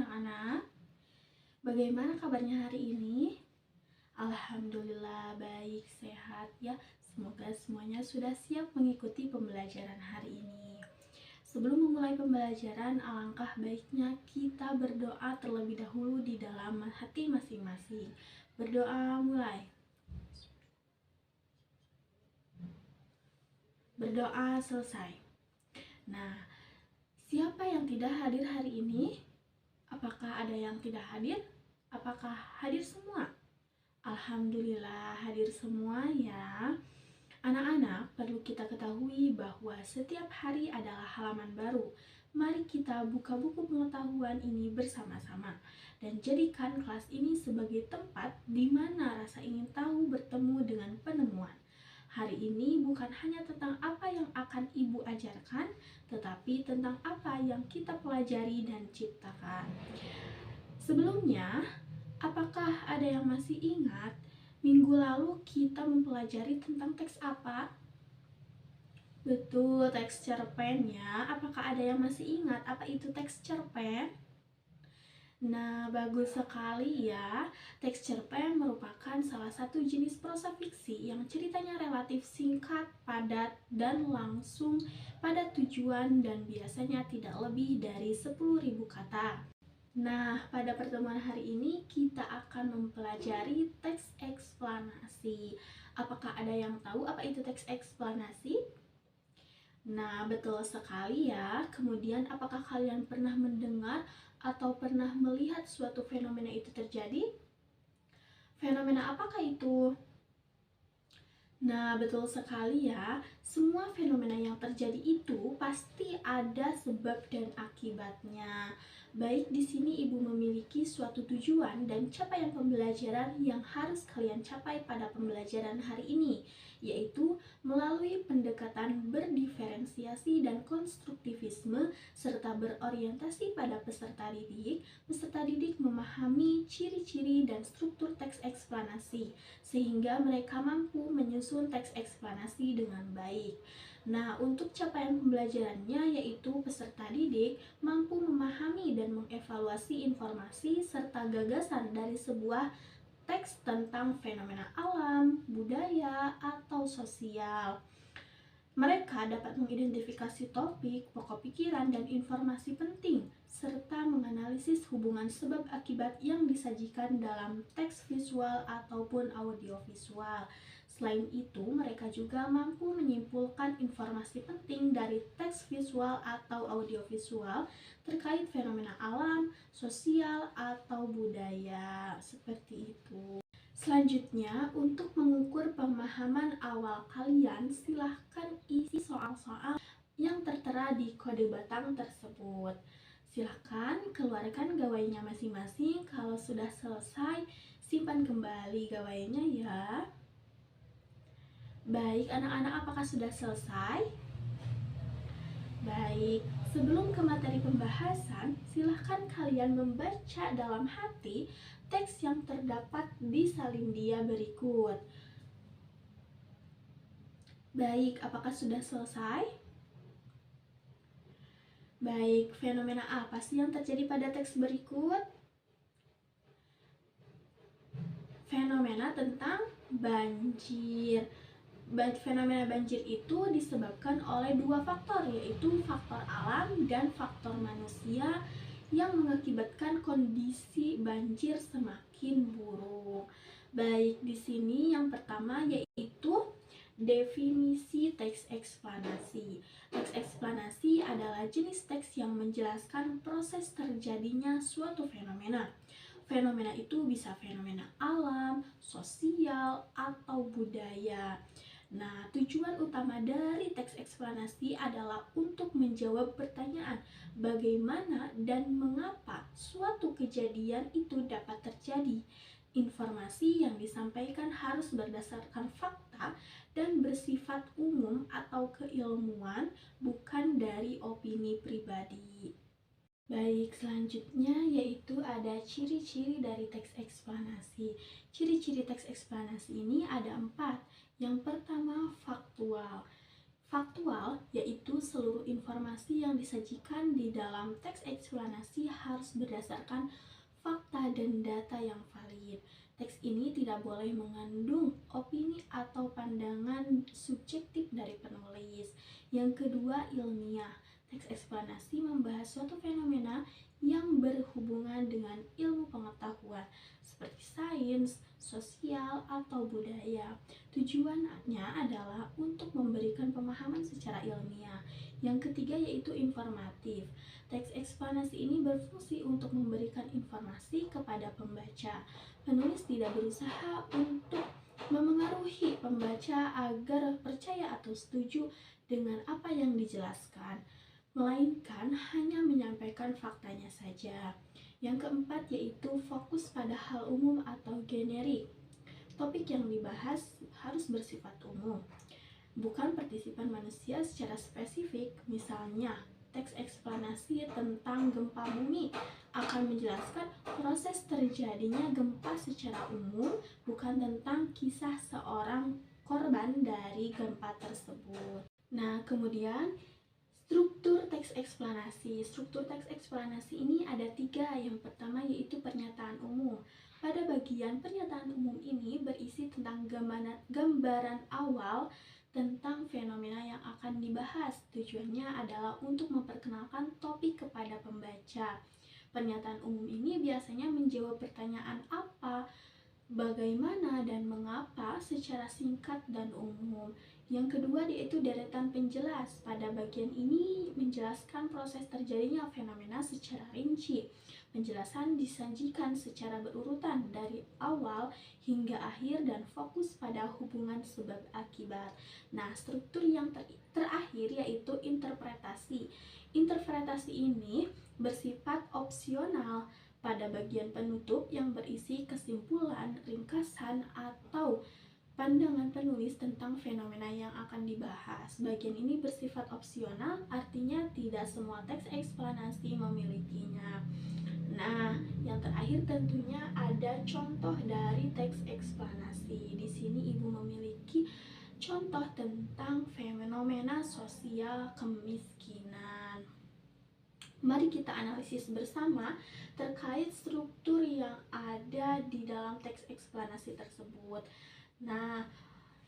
anak-anak, bagaimana kabarnya hari ini? Alhamdulillah baik, sehat ya. Semoga semuanya sudah siap mengikuti pembelajaran hari ini. Sebelum memulai pembelajaran, alangkah baiknya kita berdoa terlebih dahulu di dalam hati masing-masing. Berdoa mulai. Berdoa selesai. Nah, siapa yang tidak hadir hari ini? Apakah ada yang tidak hadir? Apakah hadir semua? Alhamdulillah hadir semua ya. Anak-anak, perlu kita ketahui bahwa setiap hari adalah halaman baru. Mari kita buka buku pengetahuan ini bersama-sama dan jadikan kelas ini sebagai tempat di mana rasa ingin tahu bertemu dengan penemuan. Hari ini bukan hanya tentang apa yang akan Ibu ajarkan, tetapi tentang apa yang kita pelajari dan ciptakan. Sebelumnya, apakah ada yang masih ingat minggu lalu kita mempelajari tentang teks apa? Betul, teks cerpen ya. Apakah ada yang masih ingat apa itu teks cerpen? Nah, bagus sekali ya. Teks cerpen merupakan salah satu jenis prosa fiksi yang ceritanya relatif singkat, padat, dan langsung pada tujuan dan biasanya tidak lebih dari 10.000 kata. Nah, pada pertemuan hari ini kita akan mempelajari teks eksplanasi. Apakah ada yang tahu apa itu teks eksplanasi? Nah, betul sekali ya. Kemudian, apakah kalian pernah mendengar atau pernah melihat suatu fenomena itu terjadi? Fenomena apakah itu? Nah, betul sekali ya. Semua fenomena yang terjadi itu pasti ada sebab dan akibatnya. Baik, di sini Ibu memiliki suatu tujuan dan capaian pembelajaran yang harus kalian capai pada pembelajaran hari ini, yaitu melalui pendekatan berdiferensiasi dan konstruktivisme serta berorientasi pada peserta didik memahami ciri-ciri dan struktur teks eksplanasi sehingga mereka mampu menyusun teks eksplanasi dengan baik. Nah, untuk capaian pembelajarannya yaitu peserta didik mampu memahami dan mengevaluasi informasi serta gagasan dari sebuah teks tentang fenomena alam, budaya, atau sosial. Mereka dapat mengidentifikasi topik, pokok pikiran, dan informasi penting, serta menganalisis hubungan sebab akibat yang disajikan dalam teks visual ataupun audiovisual. Selain itu, mereka juga mampu menyimpulkan informasi penting dari teks visual atau audiovisual terkait fenomena alam, sosial, atau budaya. Seperti itu. Selanjutnya, untuk mengukur pemahaman awal kalian, silahkan isi soal-soal yang tertera di kode batang tersebut. Silahkan keluarkan gawainya masing-masing. Kalau sudah selesai, simpan kembali gawainya ya. Baik, anak-anak, apakah sudah selesai? Baik, sebelum ke materi pembahasan, silahkan kalian membaca dalam hati teks yang terdapat di salindia berikut. Baik, apakah sudah selesai? Baik, fenomena apa sih yang terjadi pada teks berikut? Fenomena tentang banjir. Fenomena banjir itu disebabkan oleh dua faktor, yaitu faktor alam dan faktor manusia yang mengakibatkan kondisi banjir semakin buruk. Baik, di sini yang pertama yaitu definisi teks eksplanasi. Teks eksplanasi adalah jenis teks yang menjelaskan proses terjadinya suatu fenomena. Fenomena itu bisa fenomena alam, sosial, atau budaya. Nah, tujuan utama dari teks eksplanasi adalah untuk menjawab pertanyaan bagaimana dan mengapa suatu kejadian itu dapat terjadi. Informasi yang disampaikan harus berdasarkan fakta dan bersifat umum atau keilmuan, bukan dari opini pribadi. Baik, selanjutnya yaitu ada ciri-ciri dari teks eksplanasi. Ciri-ciri teks eksplanasi ini ada 4. Yang pertama, faktual. Faktual yaitu seluruh informasi yang disajikan di dalam teks eksplanasi harus berdasarkan fakta dan data yang valid. Teks ini tidak boleh mengandung opini atau pandangan subjektif dari penulis. Yang kedua, ilmiah. Teks eksplanasi membahas suatu fenomena yang berhubungan dengan ilmu pengetahuan seperti sains, sosial, atau budaya. Tujuannya adalah untuk memberikan pemahaman secara ilmiah. Yang ketiga yaitu informatif. Teks eksplanasi ini berfungsi untuk memberikan informasi kepada pembaca. Penulis tidak berusaha untuk memengaruhi pembaca agar percaya atau setuju dengan apa yang dijelaskan, melainkan hanya menyampaikan faktanya saja. Yang keempat yaitu fokus pada hal umum atau generik. Topik yang dibahas harus bersifat umum, bukan partisipan manusia secara spesifik. Misalnya, teks eksplanasi tentang gempa bumi akan menjelaskan proses terjadinya gempa secara umum, bukan tentang kisah seorang korban dari gempa tersebut. Nah, kemudian struktur teks eksplanasi. Struktur teks eksplanasi ini ada 3. Yang pertama yaitu pernyataan umum. Pada bagian pernyataan umum ini berisi tentang gambaran awal tentang fenomena yang akan dibahas. Tujuannya adalah untuk memperkenalkan topik kepada pembaca. Pernyataan umum ini biasanya menjawab pertanyaan apa, bagaimana, dan mengapa secara singkat dan umum. Yang kedua yaitu deretan penjelas. Pada bagian ini menjelaskan proses terjadinya fenomena secara rinci. Penjelasan disajikan secara berurutan dari awal hingga akhir dan fokus pada hubungan sebab akibat. Nah, struktur yang terakhir yaitu interpretasi. Interpretasi ini bersifat opsional. Pada bagian penutup yang berisi kesimpulan, ringkasan, atau pandangan penulis tentang fenomena yang akan dibahas. Bagian ini bersifat opsional, artinya tidak semua teks eksplanasi memilikinya. Nah, yang terakhir tentunya ada contoh dari teks eksplanasi. Di sini Ibu memiliki contoh tentang fenomena sosial kemiskinan. Mari kita analisis bersama terkait struktur yang ada di dalam teks eksplanasi tersebut. Nah,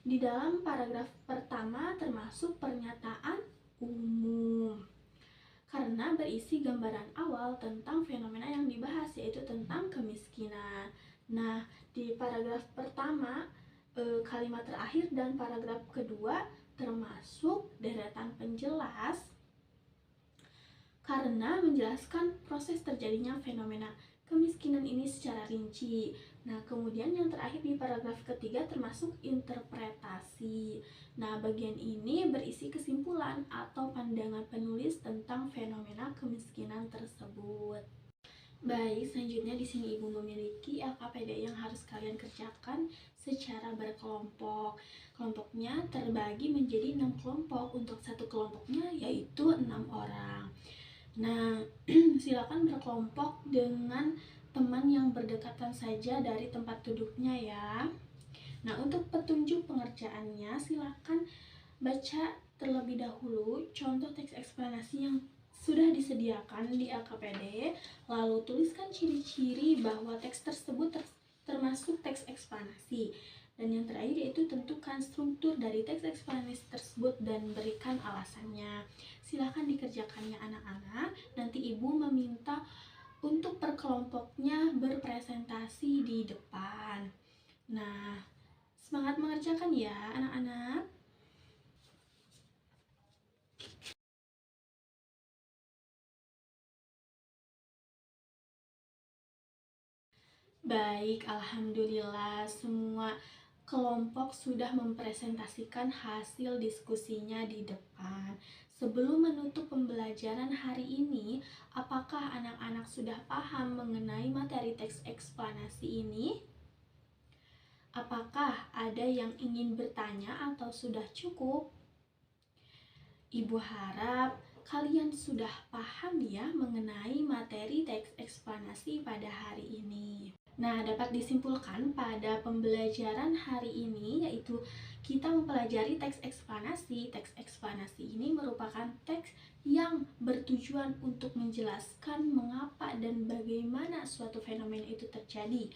di dalam paragraf pertama termasuk pernyataan umum karena berisi gambaran awal tentang fenomena yang dibahas, yaitu tentang kemiskinan. Nah, di paragraf pertama kalimat terakhir dan paragraf kedua termasuk deretan penjelas karena menjelaskan proses terjadinya fenomena kemiskinan ini secara rinci. Nah, kemudian yang terakhir di paragraf ketiga termasuk interpretasi. Nah, bagian ini berisi kesimpulan atau pandangan penulis tentang fenomena kemiskinan tersebut. Baik, selanjutnya di sini Ibu memiliki LKPD yang harus kalian kerjakan secara berkelompok. Kelompoknya terbagi menjadi 6 kelompok. Untuk satu kelompoknya yaitu 6 orang. Nah, silakan berkelompok dengan teman yang berdekatan saja dari tempat duduknya ya. Nah, untuk petunjuk pengerjaannya silakan baca terlebih dahulu contoh teks eksplanasi yang sudah disediakan di LKPD, lalu tuliskan ciri-ciri bahwa teks tersebut termasuk teks eksplanasi. Dan yang terakhir yaitu tentukan struktur dari teks eksplanasi tersebut dan berikan alasannya. Silahkan dikerjakannya anak-anak. Nanti Ibu meminta untuk per kelompoknya berpresentasi di depan. Nah, semangat mengerjakan ya anak-anak. Baik, alhamdulillah semua kelompok sudah mempresentasikan hasil diskusinya di depan. Sebelum menutup pembelajaran hari ini, apakah anak-anak sudah paham mengenai materi teks eksplanasi ini? Apakah ada yang ingin bertanya atau sudah cukup? Ibu harap kalian sudah paham ya mengenai materi teks eksplanasi pada hari ini. Nah, dapat disimpulkan pada pembelajaran hari ini yaitu kita mempelajari teks eksplanasi. Teks eksplanasi ini merupakan teks yang bertujuan untuk menjelaskan mengapa dan bagaimana suatu fenomena itu terjadi.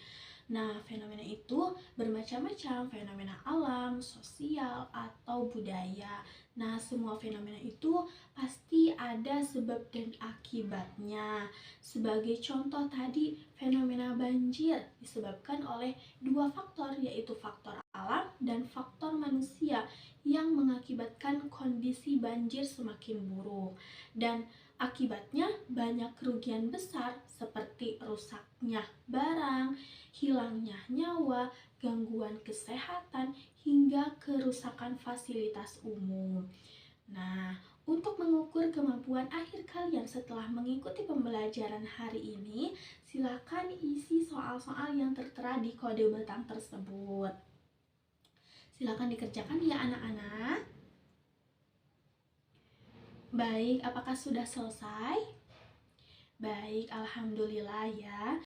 Nah, fenomena itu bermacam-macam, fenomena alam, sosial, atau budaya. Nah, semua fenomena itu pasti ada sebab dan akibatnya. Sebagai contoh tadi, fenomena banjir disebabkan oleh dua faktor, yaitu faktor alam dan faktor manusia yang mengakibatkan kondisi banjir semakin buruk. Dan akibatnya banyak kerugian besar seperti rusaknya barang, hilangnya nyawa, gangguan kesehatan, hingga kerusakan fasilitas umum. Nah, untuk mengukur kemampuan akhir kalian setelah mengikuti pembelajaran hari ini, silakan isi soal-soal yang tertera di kode batang tersebut. Silakan dikerjakan ya anak-anak. Baik, apakah sudah selesai? Baik, alhamdulillah ya.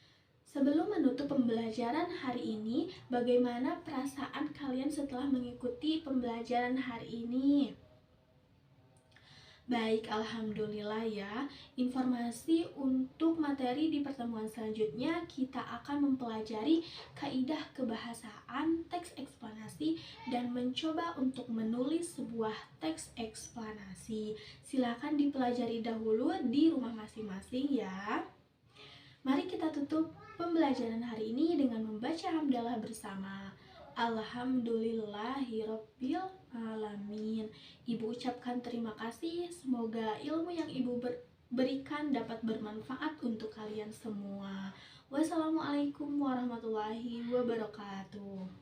Sebelum menutup pembelajaran hari ini, bagaimana perasaan kalian setelah mengikuti pembelajaran hari ini? Baik, alhamdulillah ya. Informasi untuk materi di pertemuan selanjutnya kita akan mempelajari kaidah kebahasaan, teks eksplanasi, dan mencoba untuk menulis sebuah teks eksplanasi. Silakan dipelajari dahulu di rumah masing-masing ya. Mari kita tutup pembelajaran hari ini dengan membaca hamdalah bersama. Alhamdulillahirabbil alamin. Ibu ucapkan terima kasih. Semoga ilmu yang Ibu berikan dapat bermanfaat untuk kalian semua. Wassalamualaikum warahmatullahi wabarakatuh.